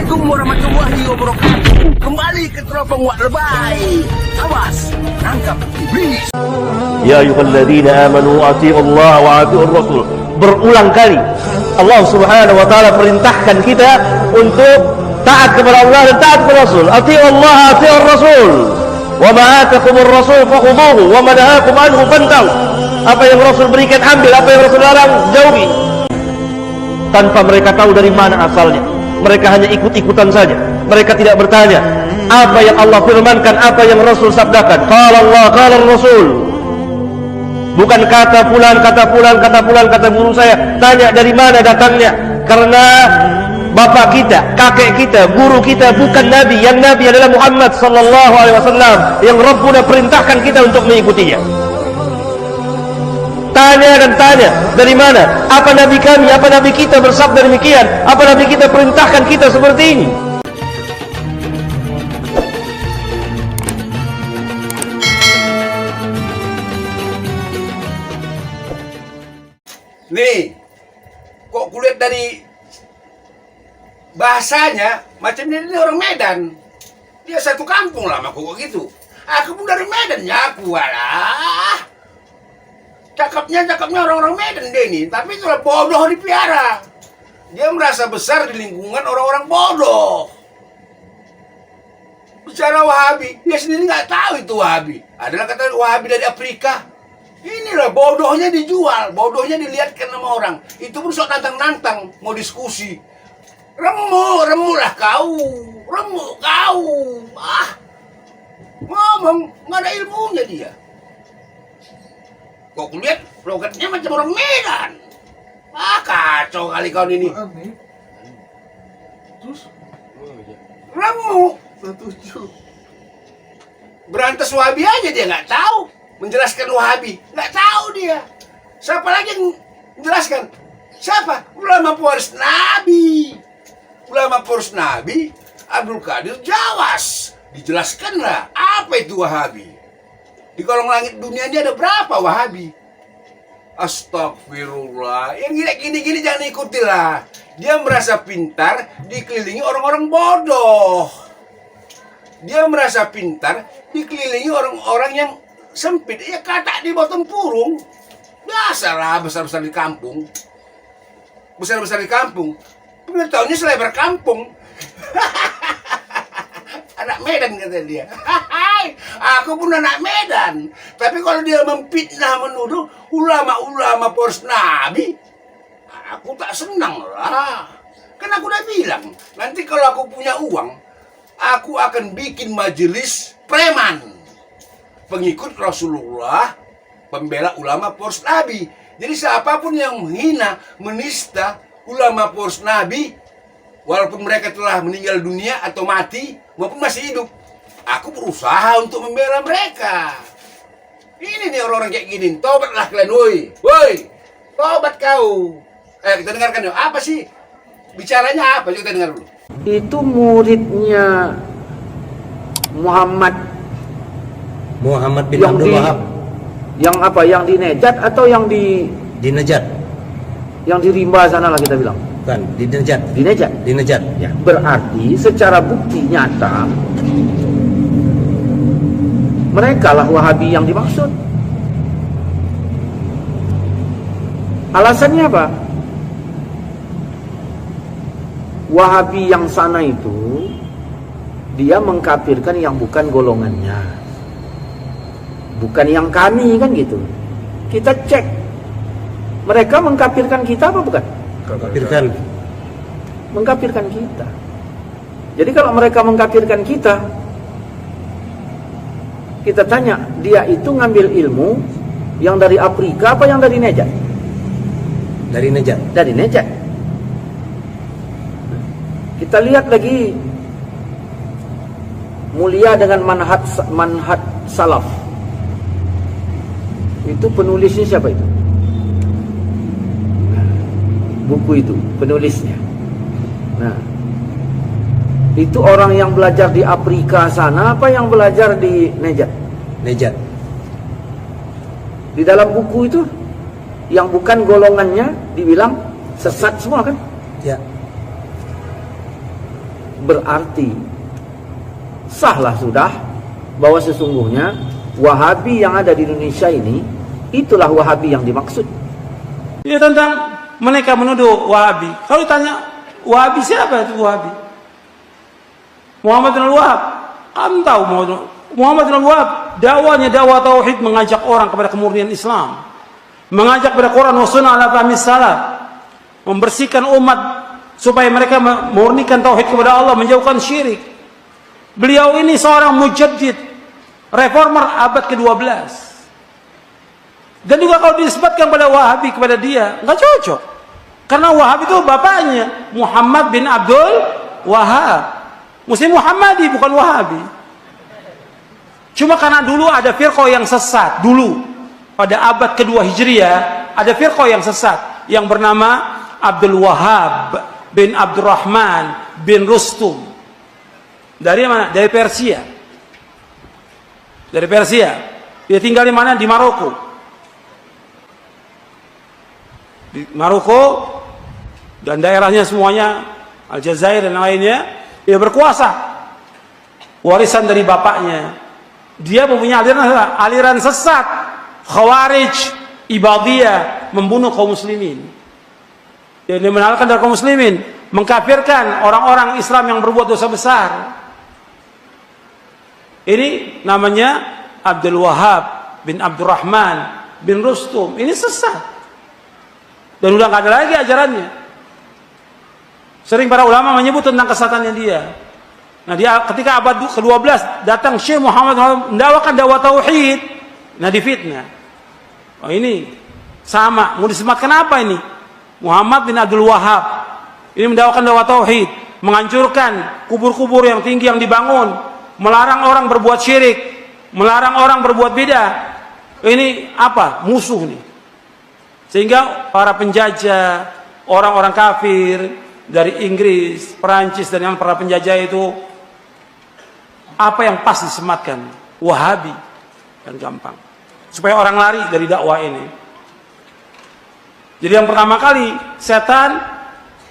Assalamualaikum warahmatullahi wabarakatuh. Kembali ke teropong Wak Lebay. Awas, tangkap iblis. Ya ayyuhalladzina amanu atii'u Allah wa atii'ur rasul. Berulang kali Allah Subhanahu wa taala perintahkan kita untuk taat kepada Allah dan taat kepada Rasul. Atii'u Allah, atii'ur rasul. Wa ma atakumur rasul fakhudhuhu wa ma nahakum anhu fantahu. Apa yang Rasul berikan ambil, apa yang Rasul larang jauhi. Tanpa mereka tahu dari mana asalnya. Mereka hanya ikut-ikutan saja. Mereka tidak bertanya apa yang Allah firmankan, apa yang Rasul sabdakan. Qala Allah, qala Rasul. Bukan kata fulan, kata fulan, kata fulan, kata guru saya. Tanya dari mana datangnya. Karena bapak kita, kakek kita, guru kita bukan Nabi. Yang Nabi adalah Muhammad sallallahu alaihi wasallam, yang Rabbuna perintahkan kita untuk mengikutinya. Tanya dan tanya, dari mana? Apa Nabi kami, apa Nabi kita bersabda demikian? Apa Nabi kita perintahkan kita seperti ini? Nih, kok kulihat dari bahasanya macam ini orang Medan. Dia satu kampung lah sama kok gitu. Aku pun dari Medan ya, aku alah. Cakapnya orang-orang Medan deh ini, tapi kalau bodoh dipiara. Dia merasa besar di lingkungan orang-orang bodoh. Bicara Wahabi, dia sendiri nggak tahu itu Wahabi. Adalah kata Wahabi dari Afrika. Inilah bodohnya dijual, bodohnya dilihatkan sama orang. Itu pun sok nantang-nantang, mau diskusi. Remu lah kau. Ngomong, nggak ada ilmunya dia. Kok kulihat logatnya macam orang Medan. Kacau kali kau ini. Terus? Remu. Setuju. Berantas Wahabi aja dia nggak tahu. Menjelaskan Wahabi nggak tahu dia. Siapa lagi yang menjelaskan? Siapa? Ulama pewaris Nabi. Ulama pewaris Nabi Abdul Qadir Jawas. Dijelaskanlah apa itu Wahabi. Di kolong langit dunia ini ada berapa Wahabi? Astagfirullah. Yang gini-gini jangan ikutilah. Dia merasa pintar dikelilingi orang-orang bodoh. Dia merasa pintar dikelilingi orang-orang yang sempit. Ya kata di bawah tempurung. Biasalah besar-besar di kampung. Besar-besar di kampung. Pengetahuannya selebar kampung. Anak Medan kata dia. Aku pun anak Medan. Tapi kalau dia memfitnah menuduh ulama-ulama poros Nabi, aku tak senang lah. Kan aku udah bilang, nanti kalau aku punya uang, aku akan bikin majelis preman, pengikut Rasulullah, pembela ulama poros Nabi. Jadi siapapun yang menghina, menista ulama poros Nabi, walaupun mereka telah meninggal dunia atau mati maupun masih hidup, aku berusaha untuk membela mereka. Ini nih orang-orang kayak gini. Tobatlah kalian, woi, tobat kau. Kita dengarkan yuk. Apa sih bicaranya apa? Kita dengar dulu. Itu muridnya Muhammad bin Abdul Wahab. Yang apa? Yang di Nejat atau yang di Najat? Yang di Rimba sana lah kita bilang. Bukan, di Najat. Di Nejat. Di Najat. Ya, berarti secara bukti nyata mereka lah Wahabi yang dimaksud. Alasannya apa? Wahabi yang sana itu dia mengkafirkan yang bukan golongannya, bukan yang kami, kan gitu. Kita cek, mereka mengkafirkan kita apa bukan? Mengkafirkan kita. Jadi kalau mereka mengkafirkan kita, kita tanya, dia itu ngambil ilmu yang dari Afrika apa yang dari Nejat? Dari Najat. Dari Nejat. Kita lihat lagi Mulia dengan manhaj salaf. Itu penulisnya siapa itu? Buku itu penulisnya. Nah, itu orang yang belajar di Afrika sana apa yang belajar di Nejat? Nejat. Di dalam buku itu yang bukan golongannya dibilang sesat semua kan? Ya. berarti sahlah sudah bahwa sesungguhnya Wahabi yang ada di Indonesia ini, itulah Wahabi yang dimaksud. Ya, tentang mereka menuduh Wahabi. Kalau ditanya Wahabi siapa itu Wahabi? Muhammad bin Al-Wahab. Kamu tahu Muhammad bin Al-Wahab dakwanya dakwah tauhid, mengajak orang kepada kemurnian Islam, mengajak kepada Quran wa sunnah ala fahmi salaf, membersihkan umat supaya mereka memurnikan tauhid kepada Allah, menjauhkan syirik. Beliau ini seorang mujaddid, reformer abad ke-12. Dan juga kalau disebutkan pada Wahabi kepada dia, nggak cocok. Karena Wahab itu bapaknya Muhammad bin Abdul Wahab. Muslim Muhammadi, bukan Wahabi. Cuma karena dulu ada firqah yang sesat, dulu pada abad kedua Hijriah ada firqah yang sesat yang bernama Abdul Wahab bin Abdurrahman bin Rustum. Dari mana? Dari Persia. Dari Persia. Dia tinggal di mana? Di Maroko. Di Maroko dan daerahnya semuanya, Aljazair dan lainnya. Dia berkuasa, warisan dari bapaknya. Dia mempunyai aliran sesat, Khawarij, Ibadiyah, membunuh kaum muslimin. Dia menalkan dari kaum muslimin, mengkafirkan orang-orang Islam yang berbuat dosa besar. Ini namanya Abdul Wahab bin Abdurrahman bin Rustum. Ini sesat. Dan udah nggak ada lagi ajarannya. Sering para ulama menyebut tentang kesesatannya dia. Nah, dia ketika abad ke-12 datang Syekh Muhammad mendakwakan dakwah tauhid, nah difitnah. Oh, ini sama, mau disematkan apa ini? Muhammad bin Abdul Wahab ini mendakwakan dakwah tauhid, menghancurkan kubur-kubur yang tinggi yang dibangun, melarang orang berbuat syirik, melarang orang berbuat bidah. Ini apa? Musuh nih. Sehingga para penjajah, orang-orang kafir dari Inggris, Perancis dan yang para penjajah itu, apa yang pas disematkan? Wahabi. Dan gampang. Supaya orang lari dari dakwah ini. Jadi yang pertama kali setan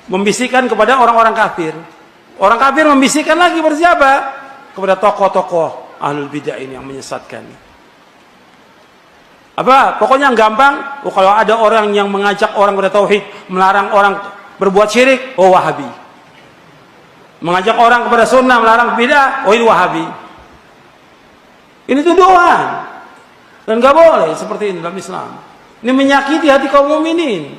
membisikkan kepada orang-orang kafir. Orang kafir membisikkan lagi kepada siapa? Kepada tokoh-tokoh ahlul bidah ini yang menyesatkan. Apa? Pokoknya yang gampang, kalau ada orang yang mengajak orang kepada tauhid, melarang orang berbuat syirik, oh Wahabi. Mengajak orang kepada sunnah, melarang bidah, oh ini Wahabi. Ini tuduhan. Dan gak boleh seperti ini dalam Islam. Ini menyakiti hati kaum mukminin.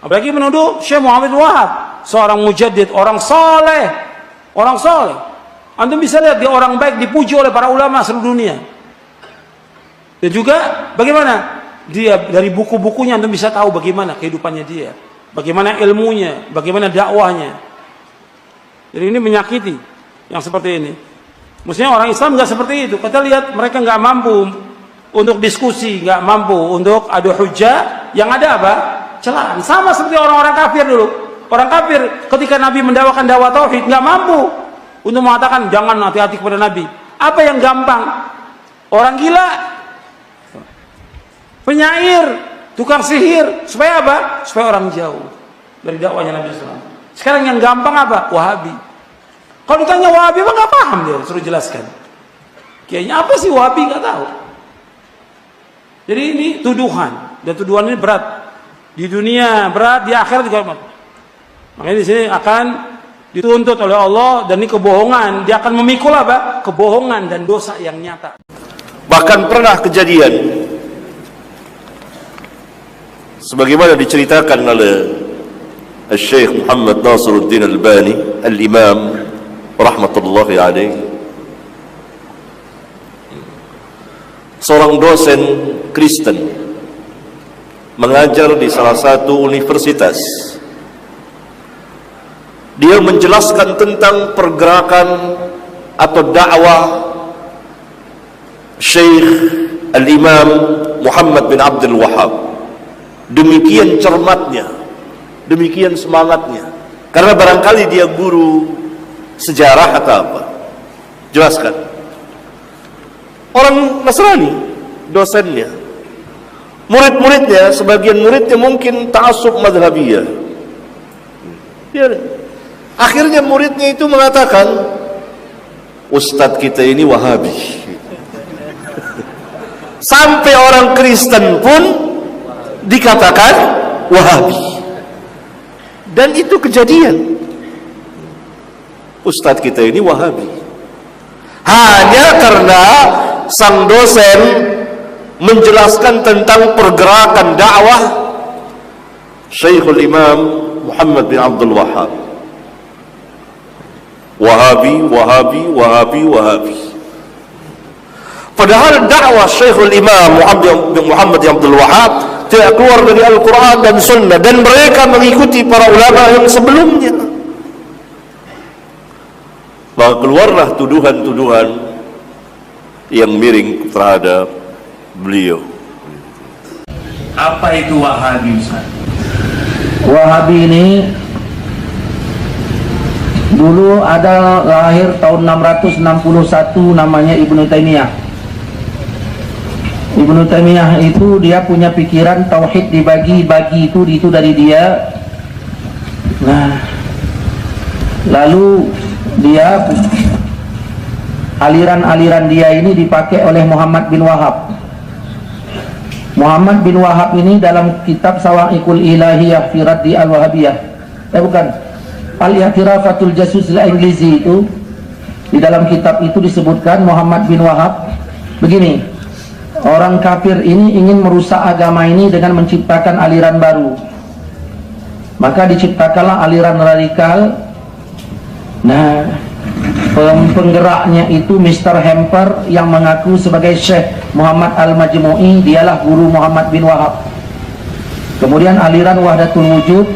Apalagi menuduh Syekh Muhammad bin Wahab, seorang mujaddid, orang soleh. Orang soleh. Antum bisa lihat dia orang baik, dipuji oleh para ulama seluruh dunia. Dan juga bagaimana? Dia dari buku-bukunya antum bisa tahu bagaimana kehidupannya dia. Bagaimana ilmunya, bagaimana dakwahnya. Jadi ini menyakiti yang seperti ini. Mestinya orang Islam nggak seperti itu. Kita lihat mereka nggak mampu untuk diskusi, nggak mampu untuk adu hujjah. Yang ada apa? Celaan. Sama seperti orang-orang kafir dulu. Orang kafir ketika Nabi mendakwakan dakwah tauhid nggak mampu untuk mengatakan jangan hati-hati kepada Nabi. Apa yang gampang? Orang gila, penyair, tukang sihir, supaya apa? Supaya orang jauh dari dakwahnya Nabi SAW. Sekarang yang gampang apa? Wahabi. Kalau ditanya Wahabi apa nggak paham dia, suruh jelaskan. Kayaknya apa sih Wahabi nggak tahu. Jadi ini tuduhan, dan tuduhan ini berat di dunia, berat di akhirat juga. Makanya di sini akan dituntut oleh Allah, dan ini kebohongan. Dia akan memikul apa? Kebohongan dan dosa yang nyata. Bahkan pernah kejadian sebagaimana diceritakan oleh Syekh Muhammad Nasiruddin Albani, Al-Imam rahmatullahi alaih, seorang dosen Kristen mengajar di salah satu universitas. Dia menjelaskan tentang pergerakan atau dakwah Syekh Al-Imam Muhammad bin Abdul Wahab. Demikian cermatnya, demikian semangatnya. Karena barangkali dia guru sejarah atau apa. Jelaskan. Orang Nasrani, dosennya. Murid-muridnya, sebagian muridnya mungkin ta'assub madhabiyah. Dia Akhirnya muridnya itu mengatakan, Ustadz kita ini Wahabi. Sampai orang Kristen pun dikatakan Wahabi. Dan itu kejadian. Ustadz kita ini Wahabi. Hanya karena sang dosen menjelaskan tentang pergerakan dakwah Syekhul Imam Muhammad bin Abdul Wahhab. Wahabi, Wahabi, Wahabi, Wahabi. Padahal dakwah Syekhul Imam Muhammad bin Abdul Wahhab tidak keluar dari Al-Quran dan Sunnah, dan mereka mengikuti para ulama yang sebelumnya. Maka keluarlah tuduhan-tuduhan yang miring terhadap beliau. Apa itu Wahabi, Ustaz? Wahabi ini dulu ada lahir tahun 661, namanya Ibnu Taimiyah. Ibnu Taimiyah itu dia punya pikiran tauhid dibagi-bagi, itu dari dia. Nah, lalu dia aliran-aliran dia ini dipakai oleh Muhammad bin Wahab. Muhammad bin Wahab ini dalam kitab Sawa'iqul Ilahiyah fi Raddi al-Wahabiyah, bukan, Al-I'tirafatul Jasus al-Inglizi, itu di dalam kitab itu disebutkan Muhammad bin Wahab begini, orang kafir ini ingin merusak agama ini dengan menciptakan aliran baru, maka diciptakanlah aliran radikal. Nah, penggeraknya itu Mr. Hamper yang mengaku sebagai Syekh Muhammad Al-Majmu'i, dialah guru Muhammad bin Wahab. Kemudian aliran Wahdatul Wujud,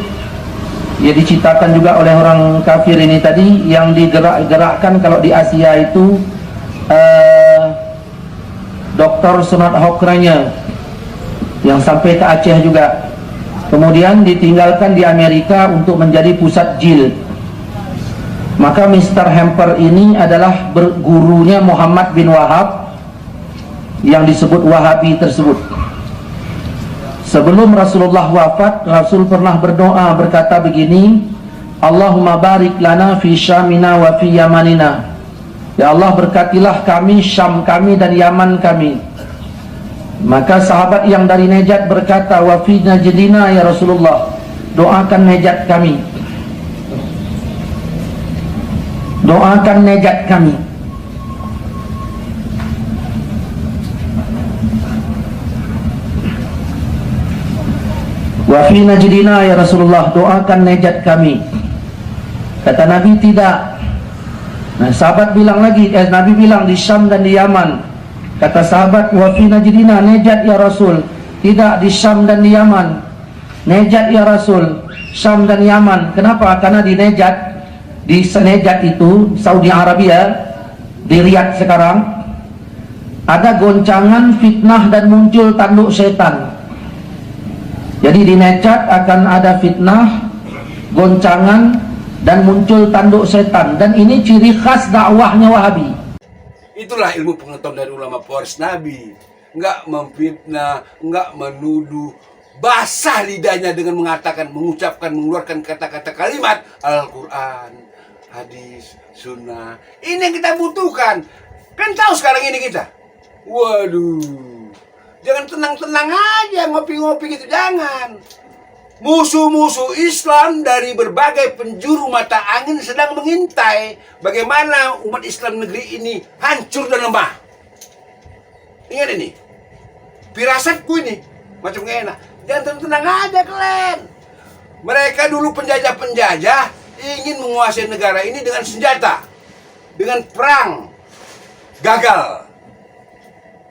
ya diciptakan juga oleh orang kafir ini tadi, yang digerakkan kalau di Asia itu Dr. Sunat Hokranya, yang sampai ke Aceh juga. Kemudian ditinggalkan di Amerika untuk menjadi pusat jil. Maka Mr. Hamper ini adalah gurunya Muhammad bin Wahab yang disebut Wahabi tersebut. Sebelum Rasulullah wafat, Rasul pernah berdoa berkata begini, Allahumma barik lana fi Syamina wa fi Yamanina. Ya Allah, berkatilah kami, Syam kami dan Yaman kami. Maka sahabat yang dari Najat berkata, wa fi Najdina ya Rasulullah, doakan Najat kami, doakan Najat kami. Wa fi Najdina ya Rasulullah, doakan Najat kami. Kata Nabi, tidak. Nah, sahabat bilang lagi, Nabi bilang di Syam dan di Yaman. Kata sahabat, wa fi Najdina, Najat ya Rasul, tidak di Syam dan di Yaman. Najat ya Rasul, Syam dan Yaman. Kenapa? Karena di Najat, di Najat itu Saudi Arabia, di Riyadh sekarang, ada goncangan, fitnah dan muncul tanduk setan. Jadi di Najat akan ada fitnah, goncangan dan muncul tanduk setan, dan ini ciri khas dakwahnya Wahabi. Itulah ilmu pengetahuan dari ulama pewaris Nabi. Enggak memfitnah, enggak menuduh, basah lidahnya dengan mengatakan, mengucapkan, mengeluarkan kata-kata kalimat Al-Quran, hadis, sunnah. Ini yang kita butuhkan. Kan tahu sekarang ini kita, waduh, jangan tenang-tenang aja ngopi-ngopi gitu, jangan. Musuh-musuh Islam dari berbagai penjuru mata angin sedang mengintai bagaimana umat Islam negeri ini hancur dan lemah. Ingat ini, firasatku ini macam gak enak. Jangan tenang aja kalian. Mereka dulu penjajah-penjajah ingin menguasai negara ini dengan senjata, dengan perang. Gagal.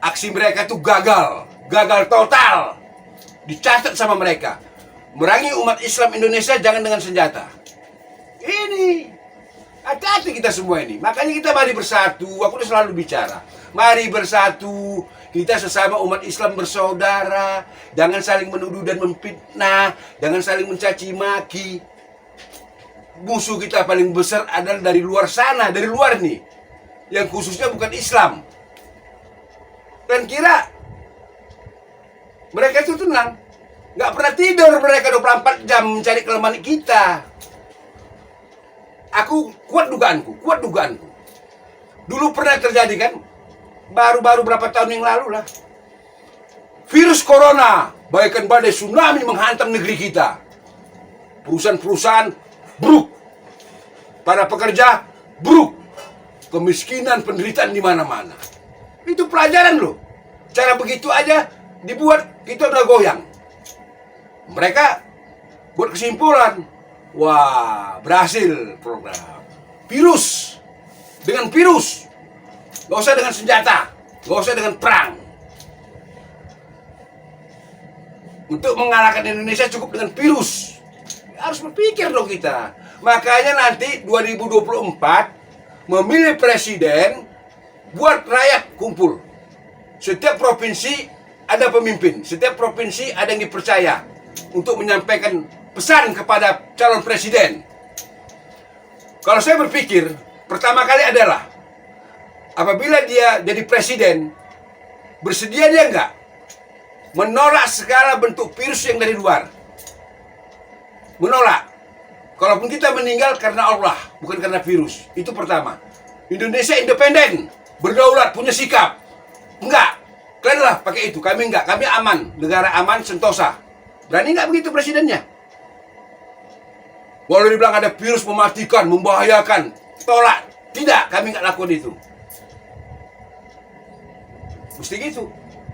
Aksi mereka itu gagal total. Dicatat sama mereka. Merangi umat Islam Indonesia jangan dengan senjata. Ini hati-hati kita semua ini. Makanya kita mari bersatu. Aku udah selalu bicara, mari bersatu. Kita sesama umat Islam bersaudara. Jangan saling menuduh dan memfitnah. Jangan saling mencaci maki. Musuh kita paling besar adalah dari luar sana, dari luar nih, yang khususnya bukan Islam. Dan kira mereka itu tenang, nggak pernah tidur mereka 24 jam mencari kelemahan kita. Aku kuat dugaanku. Dulu pernah terjadi kan, baru-baru berapa tahun yang lalu lah. Virus corona, bagaikan badai tsunami menghantam negeri kita. Perusahaan-perusahaan buruk, para pekerja buruk, kemiskinan, penderitaan di mana-mana. Itu pelajaran loh. Cara begitu aja dibuat, kita udah goyang. Mereka buat kesimpulan, wah berhasil program. Virus, dengan virus, gak usah dengan senjata, gak usah dengan perang. Untuk mengalahkan Indonesia cukup dengan virus. Harus berpikir dong kita. Makanya nanti 2024 memilih presiden, buat rakyat kumpul. Setiap provinsi ada pemimpin, setiap provinsi ada yang dipercaya untuk menyampaikan pesan kepada calon presiden. Kalau saya berpikir, pertama kali adalah apabila dia jadi presiden, bersedia dia enggak menolak segala bentuk virus yang dari luar. Menolak. Kalaupun kita meninggal karena Allah, bukan karena virus. Itu pertama. Indonesia independen, berdaulat, punya sikap. Enggak. Kalian lah pakai itu, kami enggak. Kami aman, negara aman, sentosa. Berani enggak begitu presidennya? Walau dibilang ada virus mematikan, membahayakan, tolak. Tidak, kami enggak lakukan itu. Mesti gitu.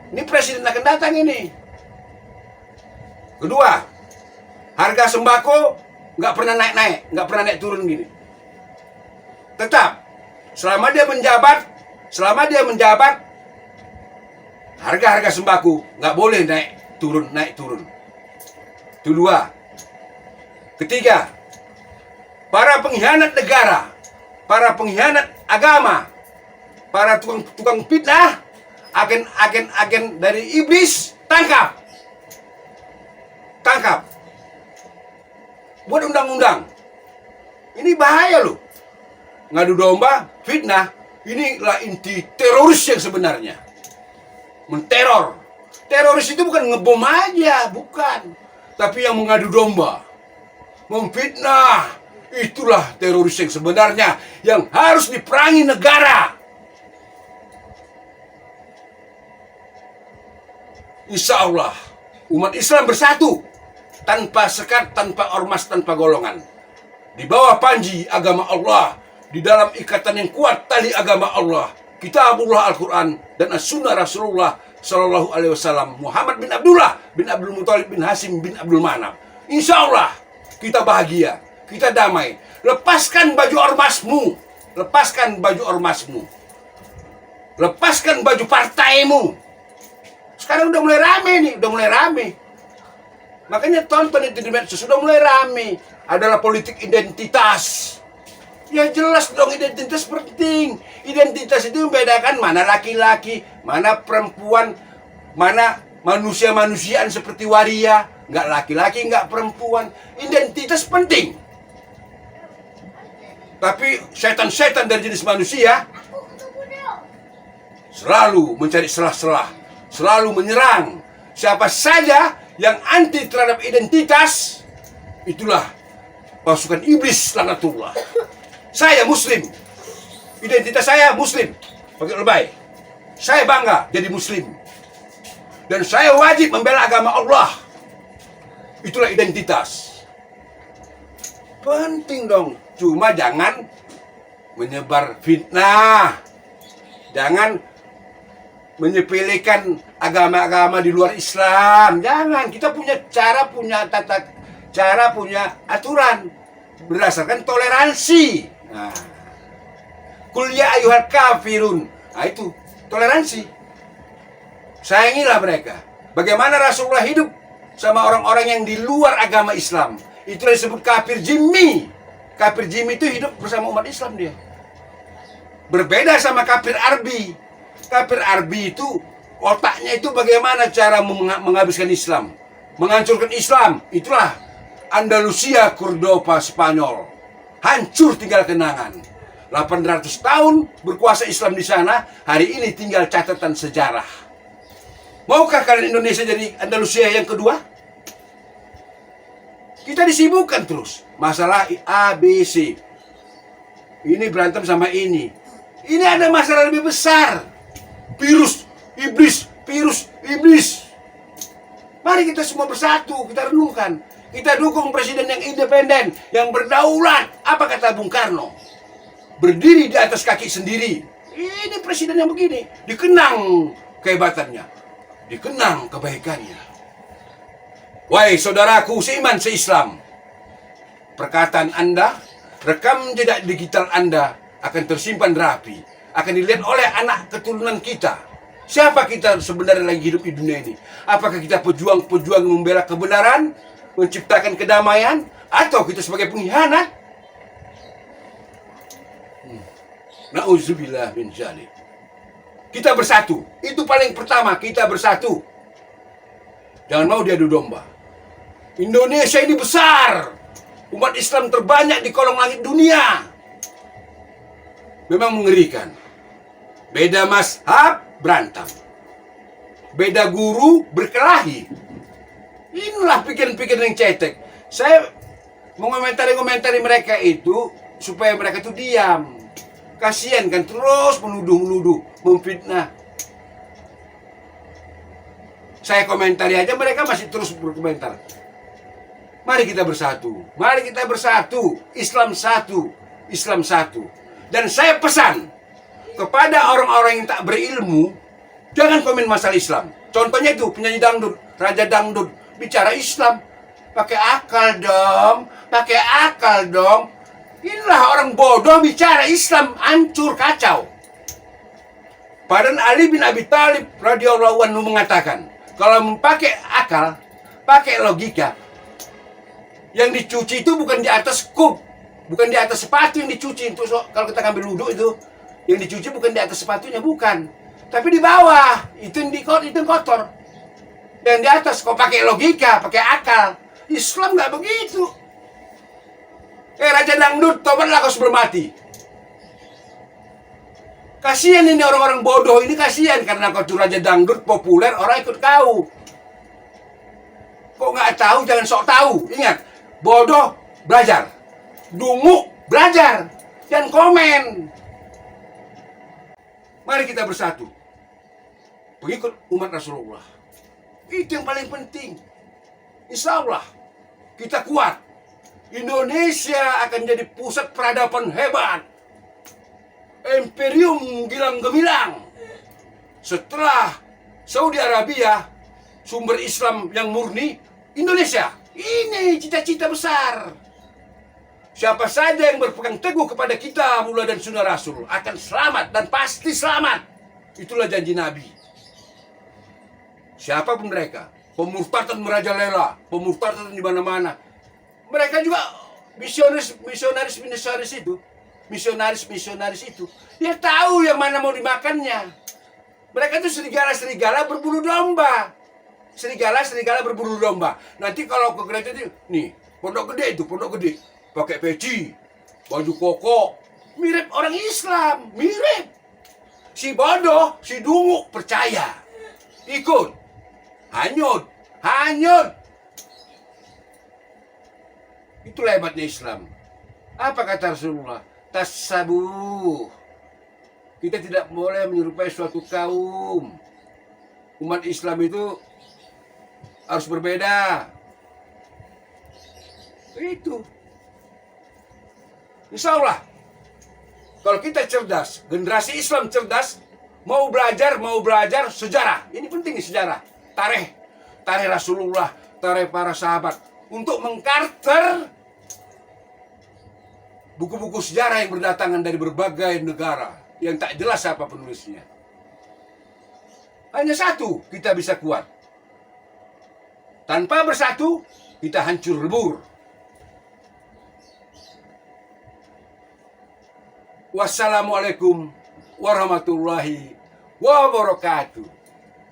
Ini presiden akan datang ini. Kedua, harga sembako nggak pernah naik-naik, nggak pernah naik turun gini. Tetap, selama dia menjabat, harga-harga sembako nggak boleh naik turun. Itu dua. Ketiga, para pengkhianat negara, para pengkhianat agama, para tukang fitnah, agen dari iblis, tangkap. Buat undang-undang. Ini bahaya loh. Ngadu domba, fitnah, inilah inti teroris yang sebenarnya. Menteror. Teroris itu bukan ngebom aja, bukan. Tapi yang mengadu domba, memfitnah, itulah teroris yang sebenarnya, yang harus diperangi negara. Insya Allah, umat Islam bersatu, tanpa sekat, tanpa ormas, tanpa golongan. Di bawah panji agama Allah, di dalam ikatan yang kuat tali agama Allah, Kitabullah Al-Quran dan As-Sunnah Rasulullah Sallallahu Alaihi Wasallam, Muhammad bin Abdullah bin Abdul Muthalib bin Hasim bin Abdul Manaf. Insya Allah kita bahagia, kita damai. Lepaskan baju ormasmu, lepaskan baju ormasmu, lepaskan baju partaimu. Sekarang udah mulai rame nih, Makanya tonton itu di medsos, sudah mulai rame. Adalah politik identitas. Ya jelas dong, identitas penting. Identitas itu membedakan mana laki-laki, mana perempuan, mana manusia-manusiaan seperti waria. Nggak laki-laki, nggak perempuan. Identitas penting. Tapi setan-setan dari jenis manusia selalu mencari celah-celah, selalu menyerang siapa saja yang anti terhadap identitas. Itulah pasukan iblis laknatullah. Saya muslim, identitas saya muslim, pakai lebay. Saya bangga jadi muslim, dan saya wajib membela agama Allah. Itulah identitas. Penting dong. Cuma jangan menyebar fitnah, jangan menyepelekan agama-agama di luar Islam. Jangan. Kita punya cara, punya tata cara, punya aturan berdasarkan toleransi. Nah, Qul ya ayyuhal kafirun. Nah, itu toleransi. Sayangilah mereka. Bagaimana Rasulullah hidup sama orang-orang yang di luar agama Islam. Itulah disebut kafir jimmi. Kafir jimmi itu hidup bersama umat Islam dia. Berbeda sama kafir arbi. Kafir arbi itu otaknya itu bagaimana cara menghabiskan Islam, menghancurkan Islam. Itulah Andalusia, Cordoba, Spanyol. Hancur tinggal kenangan. 800 tahun berkuasa Islam di sana, hari ini tinggal catatan sejarah. Maukah kalian Indonesia jadi Andalusia yang kedua? Kita disibukkan terus masalah ABC. Ini berantem sama ini. Ini ada masalah lebih besar. Virus iblis. Mari kita semua bersatu, kita renungkan. Kita dukung presiden yang independen, yang berdaulat. Apa kata Bung Karno? Berdiri di atas kaki sendiri. Ini presiden yang begini. Dikenang kehebatannya. Dikenang kebaikannya. Wahai saudaraku seiman seislam. Perkataan Anda, rekam jejak digital Anda akan tersimpan rapi. Akan dilihat oleh anak keturunan kita. Siapa kita sebenarnya lagi hidup di dunia ini? Apakah kita pejuang-pejuang membela kebenaran, menciptakan kedamaian, atau kita sebagai pengkhianat? Na'udzubillah min dzalik. Kita bersatu. Itu paling pertama, kita bersatu. Jangan mau diadu domba. Indonesia ini besar. Umat Islam terbanyak di kolong langit dunia. Memang mengerikan. Beda mazhab, berantem. Beda guru, berkelahi. Inilah pikiran-pikiran yang cetek. Saya mengomentari mereka itu supaya mereka itu diam. Kasihan kan terus menuduh, memfitnah. Saya komentari aja mereka masih terus berkomentar. Mari kita bersatu. Mari kita bersatu. Islam satu. Islam satu. Dan saya pesan kepada orang-orang yang tak berilmu, jangan komen masalah Islam. Contohnya itu penyanyi dangdut, raja dangdut, bicara Islam. Pakai akal dong. Pakai akal dong. Inilah orang bodoh bicara Islam, hancur kacau. Padahal Ali bin Abi Thalib radhiyallahu anhu mengatakan, kalau memakai akal, pakai logika, yang dicuci itu bukan di atas kup, bukan di atas sepatu yang dicuci. Itu kalau kita ngambil wudhu itu, yang dicuci bukan di atas sepatunya, bukan, tapi di bawah. Itu yang kotor. Dan di atas kau pakai logika, pakai akal. Islam nggak begitu. Raja dangdut, tobatlah kau sebelum mati. Kasihan ini orang-orang bodoh ini, kasihan karena kau tuh raja dangdut populer, orang ikut kau. Kok nggak tahu, jangan sok tahu. Ingat, bodoh belajar, dungu belajar, dan komen. Mari kita bersatu, pengikut umat Rasulullah. Itu yang paling penting. Insya Allah kita kuat. Indonesia akan jadi pusat peradaban hebat. Imperium gilang gemilang. Setelah Saudi Arabia, sumber Islam yang murni, Indonesia. Ini cita-cita besar. Siapa saja yang berpegang teguh kepada kitabullah dan sunnah Rasul akan selamat dan pasti selamat. Itulah janji Nabi. Siapapun mereka, pemurtadan merajalela, pemurtadan di mana-mana. Mereka juga misionaris itu. Dia tahu yang mana mau dimakannya. Mereka itu serigala berburu domba. Serigala berburu domba. Nanti kalau ke gereja itu, nih, pondok gede. Pakai peci, baju koko. Mirip orang Islam, mirip. Si bodoh, si dungu percaya. Ikut. Hanyut. Itulah hebatnya Islam. Apa kata Rasulullah? Tasabuh. Kita tidak boleh menyerupai suatu kaum. Umat Islam itu harus berbeda. Itu. Insya Allah, kalau kita cerdas, generasi Islam cerdas, mau belajar sejarah. Ini penting sejarah. Tarikh Rasulullah, tarikh para sahabat. Untuk mengkarter buku-buku sejarah yang berdatangan dari berbagai negara yang tak jelas siapa penulisnya. Hanya satu kita bisa kuat. Tanpa bersatu kita hancur lebur. Wassalamualaikum warahmatullahi wabarakatuh.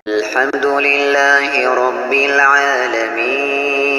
Alhamdulillahi rabbil alamin.